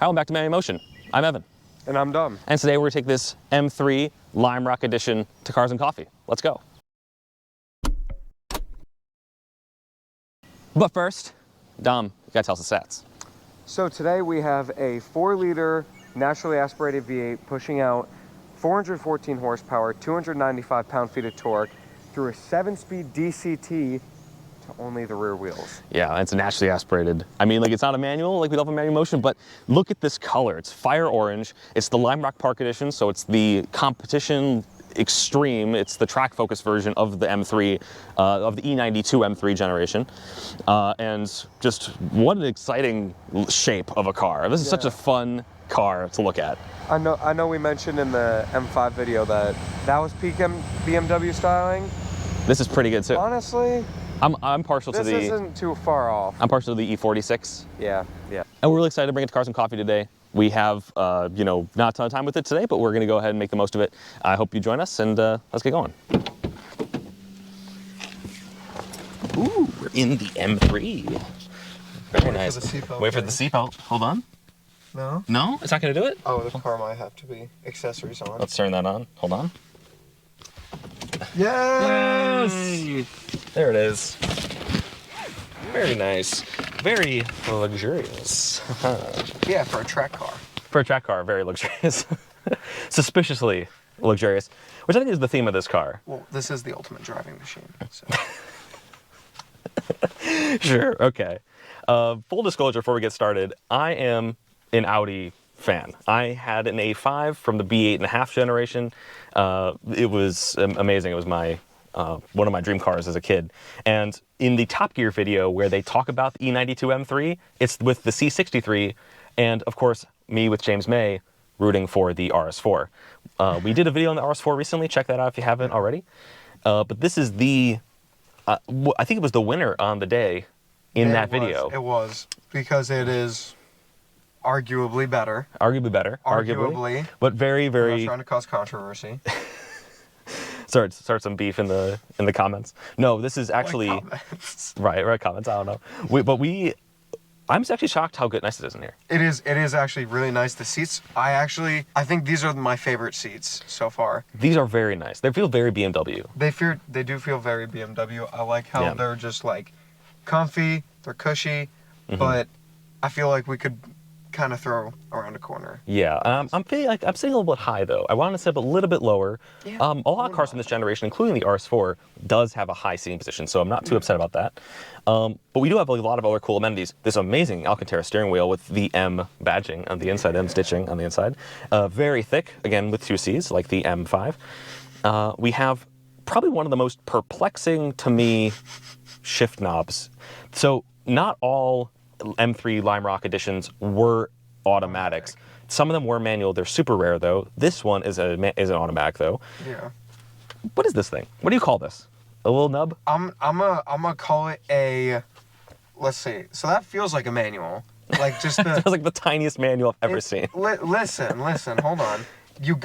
Hi, welcome back to Manual Motion. I'm Evan. And I'm Dom. And today we're going to take this M3 Lime Rock Edition to Cars and Coffee. Let's go. But first, Dom, you got to tell us the stats. So today we have a 4-liter naturally aspirated V8 pushing out 414 horsepower, 295 pound-feet of torque through a 7-speed DCT to only the rear wheels. Yeah, it's naturally aspirated. I mean, like, it's not a manual, like we love a manual motion, but look at this color. It's fire orange. It's the Lime Rock Park Edition, so it's the competition extreme. It's the track focus version of the M3, of the E92 M3 generation. And just what an exciting shape of a car. This is such a fun car to look at. I know we mentioned in the M5 video that was peak BMW styling. This is pretty good too. Honestly, I'm partial to the... This isn't too far off. I'm partial to the E46. Yeah. And we're really excited to bring it to Cars and Coffee today. We have, you know, not a ton of time with it today, but we're going to go ahead and make the most of it. I hope you join us, and let's get going. Ooh, we're in the M3. Very nice. Wait for the seatbelt. Hold on. No? No? It's not going to do it? Oh, the car might have to be accessories on. Let's turn that on. Hold on. Yes! Yay! There it is. Very nice. Very luxurious. Yeah, for a track car. For a track car, very luxurious. Suspiciously luxurious, which I think is the theme of this car. Well, this is the ultimate driving machine. So. Sure, okay. Full disclosure before we get started, I am an Audi fan. I had an A5 from the B8.5 generation. It was amazing. It was my one of my dream cars as a kid. And in the Top Gear video where they talk about the E92 M3, it's with the C63, and of course, me with James May rooting for the RS4. We did a video on the RS4 recently. Check that out if you haven't already. But this is the, I think it was the winner on the day in that video. It was, because it is arguably better. Arguably better. Arguably. But very, very... I'm not trying to cause controversy. Start some beef in the comments. No, this is actually... Comments. Right, comments, I don't know. I'm actually shocked how nice it is in here. It is actually really nice. The seats, I think these are my favorite seats so far. These are very nice. They feel very BMW. They do feel very BMW. I like how they're just like comfy, they're cushy, but I feel like we could kind of throw around a corner. Yeah, I'm feeling like I'm sitting a little bit high though. I want to sit a little bit lower. Yeah, a lot of cars from this generation, including the RS4, does have a high seating position, so I'm not too upset about that. But we do have a lot of other cool amenities. This amazing Alcantara steering wheel with the M badging on the inside, M stitching on the inside. Very thick, again with 2 Cs, like the M5. We have probably one of the most perplexing to me shift knobs. So not all M3 Lime Rock editions were automatics. Some of them were manual. They're super rare though. This one is an automatic though. Yeah. What is this thing? What do you call this? A little nub? I'm gonna call it a. Let's see. So that feels like a manual. Like just the. It was like the tiniest manual I've ever seen. Listen. Hold on. You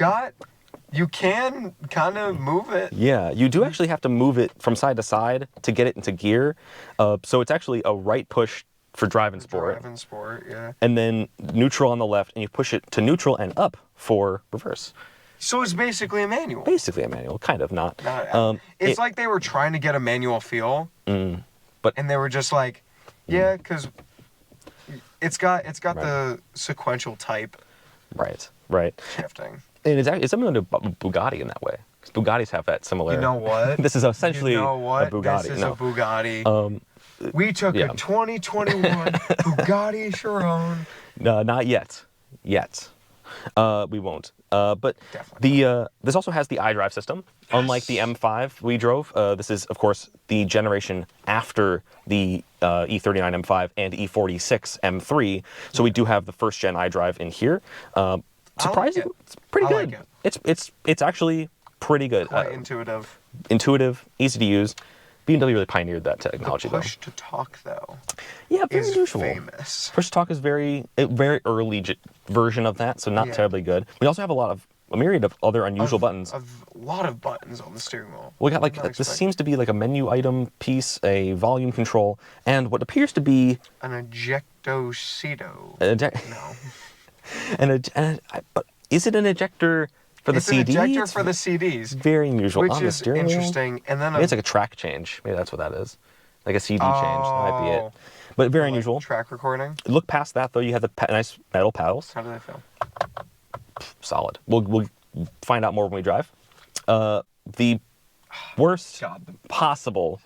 can kind of move it. Yeah, you do actually have to move it from side to side to get it into gear. So it's actually a right push for drive and sport. Drive and sport, yeah. And then neutral on the left, and you push it to neutral and up for reverse. So it's basically a manual. Basically a manual, kind of not. It's like they were trying to get a manual feel, but and they were just like, yeah, because it's got the sequential type. Right. Shifting. And it's similar to Bugatti in that way. Because Bugattis have that similar. You know what? This is essentially a Bugatti. This is a Bugatti. We took a 2021 Bugatti Chiron. No, not yet. We won't. But this also has the iDrive system. Yes. Unlike the M5 we drove, this is, of course, the generation after the E39 M5 and E46 M3. So we do have the first gen iDrive in here. Surprisingly, it's pretty good. Like it. It's actually pretty good. Quite intuitive. Intuitive, easy to use. BMW really pioneered that technology, the push to talk, though. Yeah, very unusual. Famous. Push to talk is a very early version of that, so not terribly good. We also have a myriad of other unusual buttons. A lot of buttons on the steering wheel. We got this seems to be like a menu item piece, a volume control, and what appears to be an ejectocito. No. But is it an ejector for the it's CD? an ejector for the CDs. Very unusual. Which on the is steering wheel. interesting. And then Maybe it's like a track change. Maybe that's what that is. Like a CD change. That might be it. But very unusual. Track recording. Look past that, though. You have the nice metal paddles. How do they feel? Solid. We'll find out more when we drive. The worst possible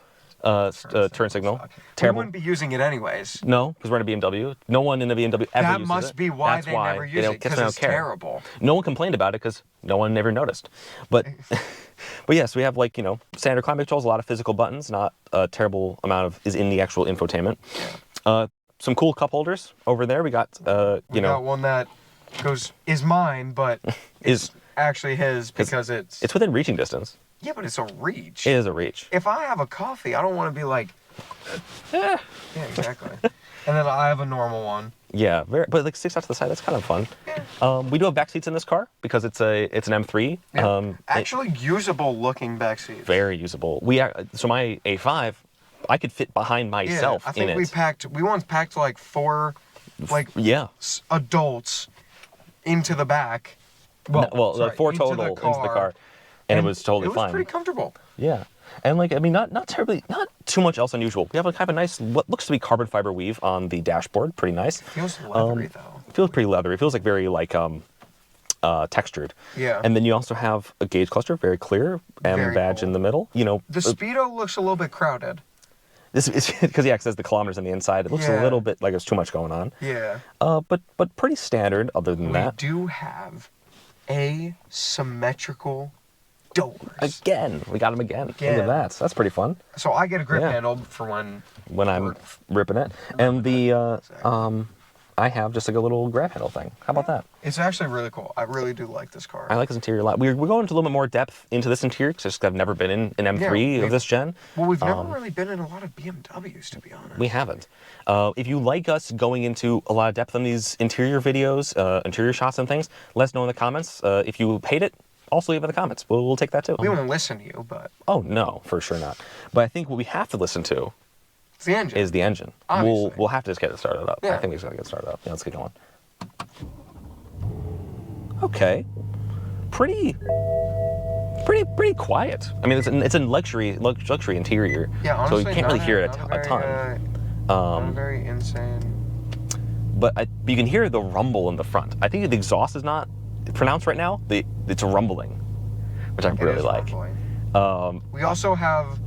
turn signal. Terrible. We wouldn't be using it anyways. No, because we're in a BMW. No one in a BMW ever uses it. That must be why That's they never use it, because it's terrible. No one complained about it because no one ever noticed. But but yes, we have like, standard climate controls, a lot of physical buttons, not a terrible amount of is in the actual infotainment. Yeah. Some cool cup holders over there. We got we got one that is mine, but is actually his because it's within reaching distance. Yeah, but it's a reach. It is a reach. If I have a coffee, I don't want to be like, yeah, exactly. And then I have a normal one. Yeah, but like sticks out to the side. That's kind of fun. Yeah. We do have back seats in this car because it's an M3. Yeah. Actually, usable looking back seats. Very usable. So my A5, I could fit behind myself in it. I think we once packed like 4, adults into the back. Well, 4 total into the car. And it was totally fine. It was pretty comfortable. Yeah. And not too much else unusual. We have kind of a nice, what looks to be carbon fiber weave on the dashboard. Pretty nice. It feels leathery though. It feels pretty leathery. It feels like very textured. Yeah. And then you also have a gauge cluster, very clear, M badge in the middle. The Speedo looks a little bit crowded. This is because it says the kilometers on the inside. It looks a little bit like there's too much going on. Yeah. But pretty standard other than that. We do have asymmetrical doors. Again, we got them again. Look at that. That's pretty fun. So I get a grip handle for when I'm ripping it, and I have just like a little grab handle thing. How about that? It's actually really cool. I really do like this car. I like this interior a lot. We're going into a little bit more depth into this interior because I've never been in an M3 of this gen. Well, we've never really been in a lot of BMWs, to be honest. We haven't. If you like us going into a lot of depth on these interior videos, interior shots and things, let us know in the comments. If you hate it, also leave it in the comments. We'll take that too. We won't listen to you, but... Oh, no, for sure not. But I think what we have to listen to is the engine. We'll have to just get it started up. Yeah. I think we just got to get started up. Yeah, let's get going. Okay. Pretty quiet. I mean, it's a luxury interior. Yeah, honestly, so you can't really hear it a ton. Not very insane. But you can hear the rumble in the front. I think the exhaust is not pronounced right now. It's rumbling, which I really like. We also have,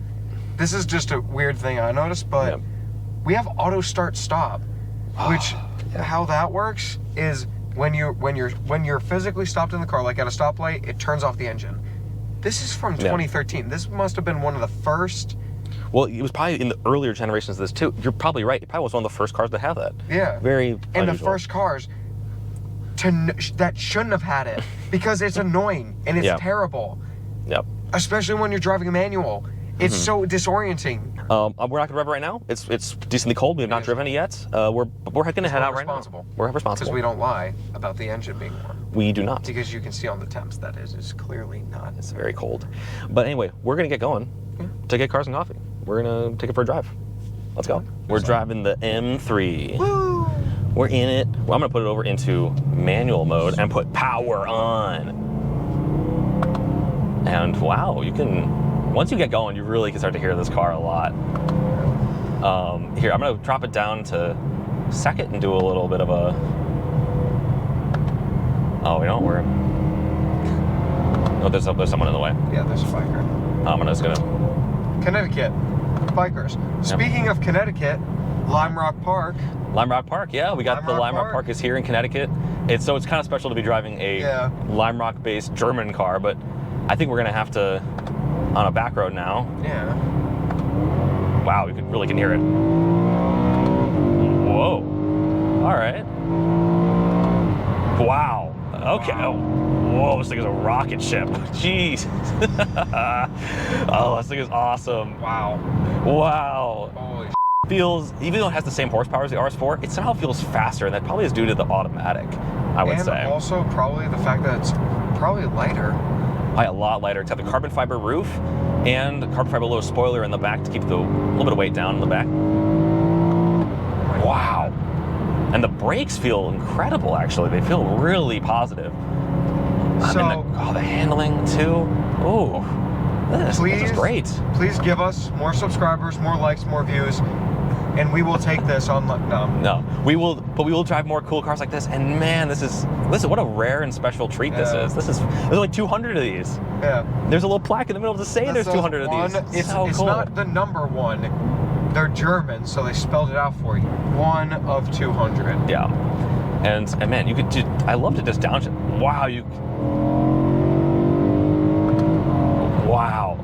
this is just a weird thing I noticed, but we have auto start stop, which how that works is when you're physically stopped in the car, like at a stoplight, it turns off the engine. This is from 2013. This must have been one of the first. Well, it was probably in the earlier generations of this too. You're probably right. It probably was one of the first cars to have that. Yeah. Very And unusual. the first cars that shouldn't have had it because it's annoying and it's terrible. Yep. Especially when you're driving a manual. It's so disorienting. We're not gonna rev it right now. It's decently cold. We have not driven it yet. We're gonna head out right now. We're responsible. Because we don't lie about the engine being warm. We do not. Because you can see on the temps that is clearly not. It's very cold. But anyway, we're gonna get going to get cars and coffee. We're gonna take it for a drive. Let's go. We're driving the M3. Woo! We're in it. Well, I'm gonna put it over into manual mode and put power on. And wow, you can. Once you get going, you really can start to hear this car a lot. Here, I'm gonna drop it down to second and do a little bit of a. Oh, we're. Oh, there's someone in the way. Yeah, there's a biker. I'm just gonna. Connecticut, bikers. Speaking of Connecticut, Lime Rock Park. Lime Rock Park, yeah, we got the Lime Rock Park is here in Connecticut. It's kind of special to be driving a Lime Rock-based German car, but I think we're gonna have to on a back road now. Yeah. Wow, you really can hear it. Whoa. All right. Wow. Okay. Wow. Whoa, this thing is a rocket ship. Jeez. Oh, this thing is awesome. Wow. Wow. Holy feels, even though it has the same horsepower as the RS4, it somehow feels faster, and that probably is due to the automatic, I would say. And also probably the fact that it's probably lighter. Probably a lot lighter. It's got the carbon fiber roof and the carbon fiber little spoiler in the back to keep the little bit of weight down in the back. Wow. And the brakes feel incredible, actually. They feel really positive. So, the handling, too. Ooh, this is great. Please give us more subscribers, more likes, more views, and we will take this on. No, we will drive more cool cars like this. And man, this is what a rare and special treat this is. There's only 200 of these. Yeah. There's a little plaque in the middle to say there's 200 of these. It's so cool. not the number one. They're German, so they spelled it out for you. 1 of 200. Yeah. And man, you could do. I love to just downshift. Wow.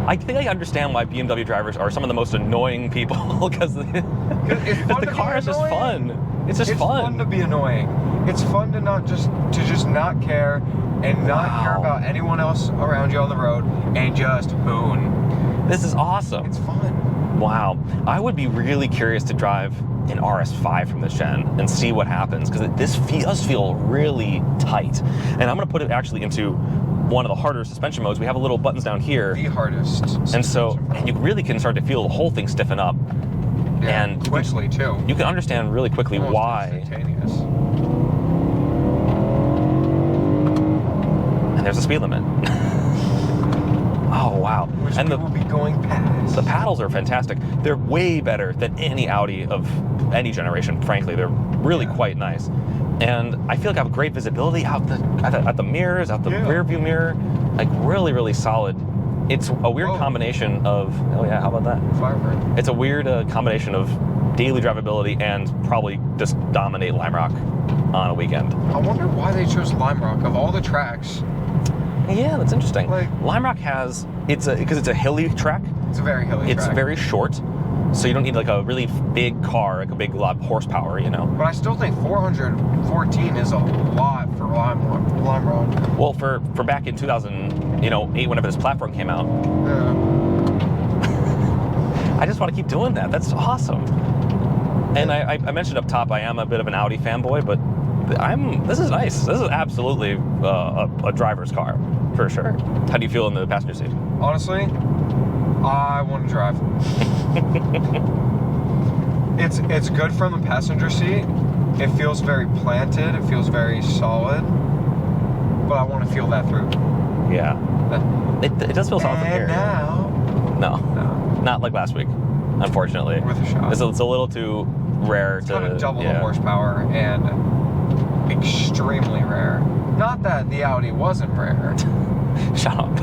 I think I understand why BMW drivers are some of the most annoying people because the car is just fun. It's just fun. It's fun to be annoying. It's fun to just not care and not care about anyone else around you on the road and just hoon. This is awesome. It's fun. Wow. I would be really curious to drive an RS5 from this gen and see what happens because this does feel really tight. And I'm going to put it actually into one of the harder suspension modes. We have little buttons down here. The hardest. And you really can start to feel the whole thing stiffen up. Yeah, and quickly too. You can understand really quickly almost why. Instantaneous. And there's a speed limit. Oh wow! Which and we will be going past. The paddles are fantastic. They're way better than any Audi of any generation. Frankly, they're really quite nice. And I feel like I have great visibility out at the mirrors, out the rear view mirror. Like really, really solid. It's a weird combination of. Oh yeah, how about that? Firebird. It's a weird combination of daily drivability and probably just dominate Lime Rock on a weekend. I wonder why they chose Lime Rock of all the tracks. Yeah, that's interesting. Like, Lime Rock has because it's a hilly track. It's a very hilly track. It's very short, so you don't need like a really big car, like a big lot of horsepower, you know. But I still think 414 is a lot for Lime Rock. Well, for back in 2008, whenever this platform came out. Yeah. I just want to keep doing that. That's awesome. And I mentioned up top, I am a bit of an Audi fanboy, but this is nice. This is absolutely a driver's car, for sure. How do you feel in the passenger seat? Honestly, I want to drive. It's good from the passenger seat. It feels very planted. It feels very solid. But I want to feel that through. Yeah. It does feel solid from here. No. Not like last week, unfortunately. With a shot. It's a little too rare it's to... kind of double the horsepower and extremely rare. Not that the Audi wasn't rare. Shut up.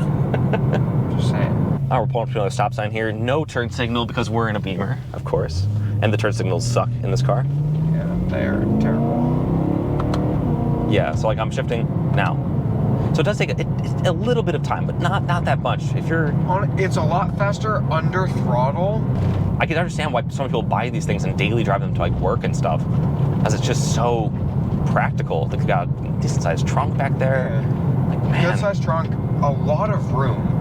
Just saying. We're pulling up to another stop sign here. No turn signal because we're in a Beamer, of course. And the turn signals suck in this car. Yeah, they are terrible. Yeah, so like I'm shifting now. So it does take a little bit of time, but not that much. If you're... It's a lot faster under throttle. I can understand why some people buy these things and daily drive them to like work and stuff, as it's just so practical. They've got a decent sized trunk back there. Yeah. Like, man. Good sized trunk, a lot of room.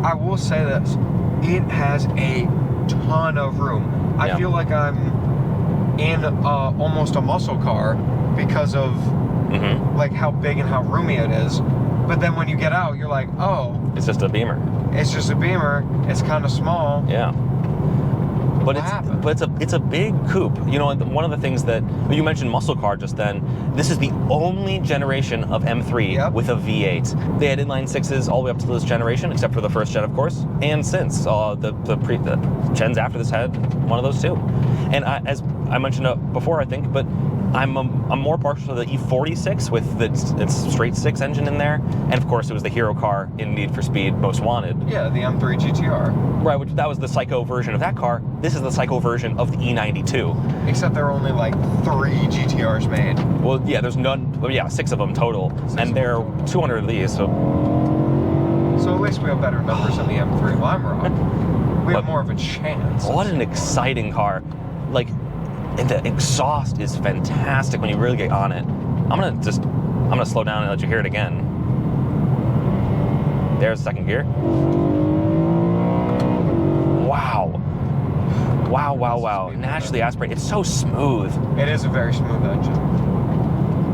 I will say this, it has a ton of room. I feel like I'm in almost a muscle car because of like how big and how roomy it is. But then when you get out, you're like, oh, it's just a Beamer. It's just a Beamer. It's kind of small. Yeah. But it's a big coupe. You know, one of the things that you mentioned muscle car just then. This is the only generation of M3 with a V8. They had inline sixes all the way up to this generation, except for the first gen, of course, and since the gens after this had one of those too. And as I mentioned before, I think, but I'm more partial to the E46 with its straight six engine in there, and of course it was the hero car in Need for Speed Most Wanted. Yeah, the M3 GTR. Right, that was the psycho version of that car. This is the psycho version of the E92. Except there are only like 3 GTRs made. Well, yeah, there's none. Well, yeah, 6 of them total, and there are 200 of these. So at least we have better numbers than the M3 Lime Rock. We have more of a chance. What an exciting car! Like. And the exhaust is fantastic when you really get on it. I'm gonna slow down and let you hear it again. There's the second gear. Wow. Wow. Naturally aspirated. It's so smooth. It is a very smooth engine.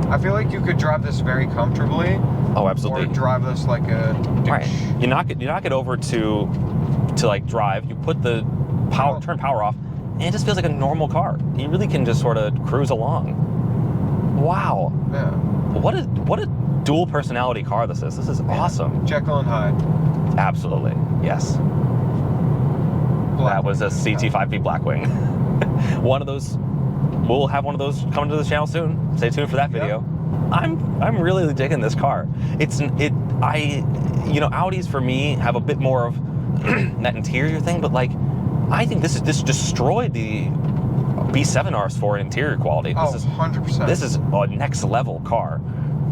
I feel like you could drive this very comfortably. Oh, absolutely. Or drive this like a douche. Right. You knock it over to like drive. You put the turn power off. and it just feels like a normal car. You really can just sort of cruise along. Wow. Yeah. What a dual personality car this is. This is awesome. Jekyll and Hyde. Absolutely. Yes. That was a CT5P Blackwing. One of those, we'll have one of those coming to the channel soon. Stay tuned for that video. I'm really digging this car. You know, Audis for me have a bit more of that interior thing, but like, I think this destroyed the B7 RS4 in interior quality. This is 100%. This is a next level car.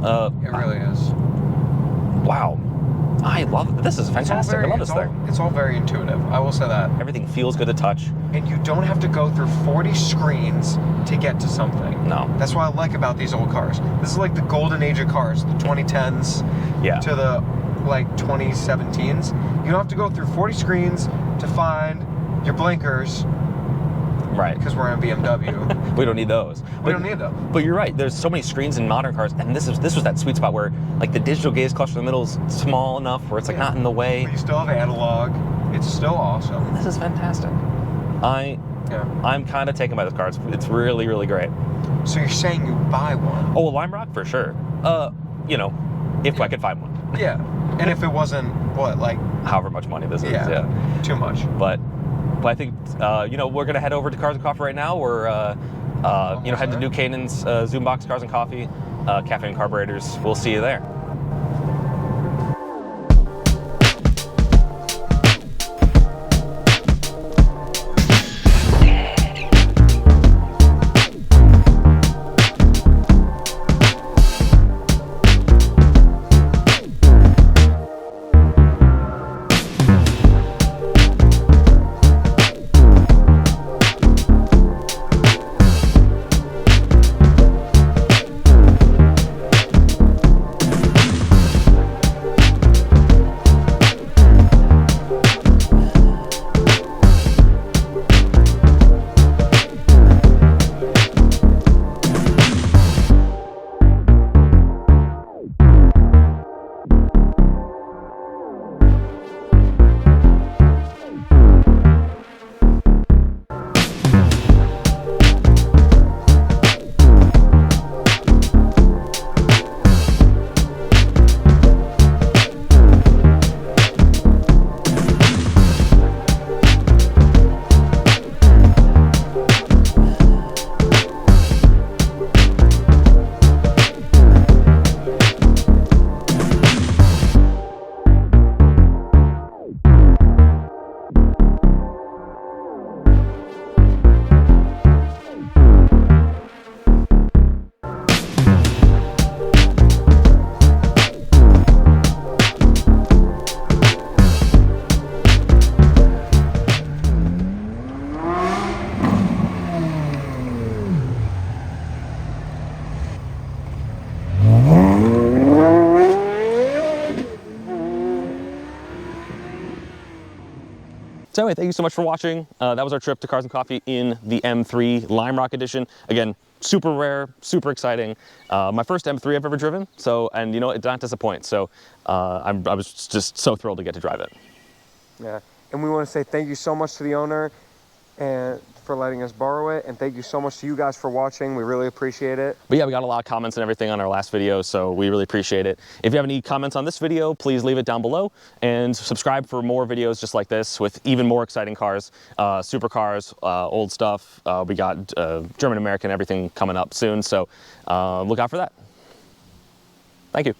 It really is. Wow. I love it. This is fantastic. I love this thing. It's all very intuitive. I will say that. Everything feels good to touch. And you don't have to go through 40 screens to get to something. No. That's what I like about these old cars. This is like the golden age of cars, the 2010s to the like 2017s. You don't have to go through 40 screens to find your blinkers. Right. Because we're in a BMW. We don't need those. We don't need them. But you're right. There's so many screens in modern cars, and this was that sweet spot where like the digital gaze cluster in the middle is small enough where it's like not in the way. But you still have analog. It's still awesome. This is fantastic. I'm kind of taken by this car. It's really, really great. So you're saying you buy one? Oh, a Lime Rock for sure. You know, if I could find one. Yeah. And if it wasn't what, like, however much money this is. Yeah. Too much. But I think you know, we're gonna head over to Cars and Coffee right now. We're you know, head to New Canaan's Zumbach Cars and Coffee, Cafe and Carburetors. We'll see you there. So anyway, thank you so much for watching. That was our trip to Cars and Coffee in the M3 Lime Rock edition. Again, super rare, super exciting. My first M3 I've ever driven, so, and you know, it did not disappoint. So I was just so thrilled to get to drive it. Yeah, and we want to say thank you so much to the owner and for letting us borrow it, and thank you so much to you guys for watching. We really appreciate it. But yeah, we got a lot of comments and everything on our last video, so we really appreciate it. If you have any comments on this video, please leave it down below, and subscribe for more videos just like this with even more exciting cars, supercars, old stuff. We got German American, everything coming up soon, so look out for that. Thank you.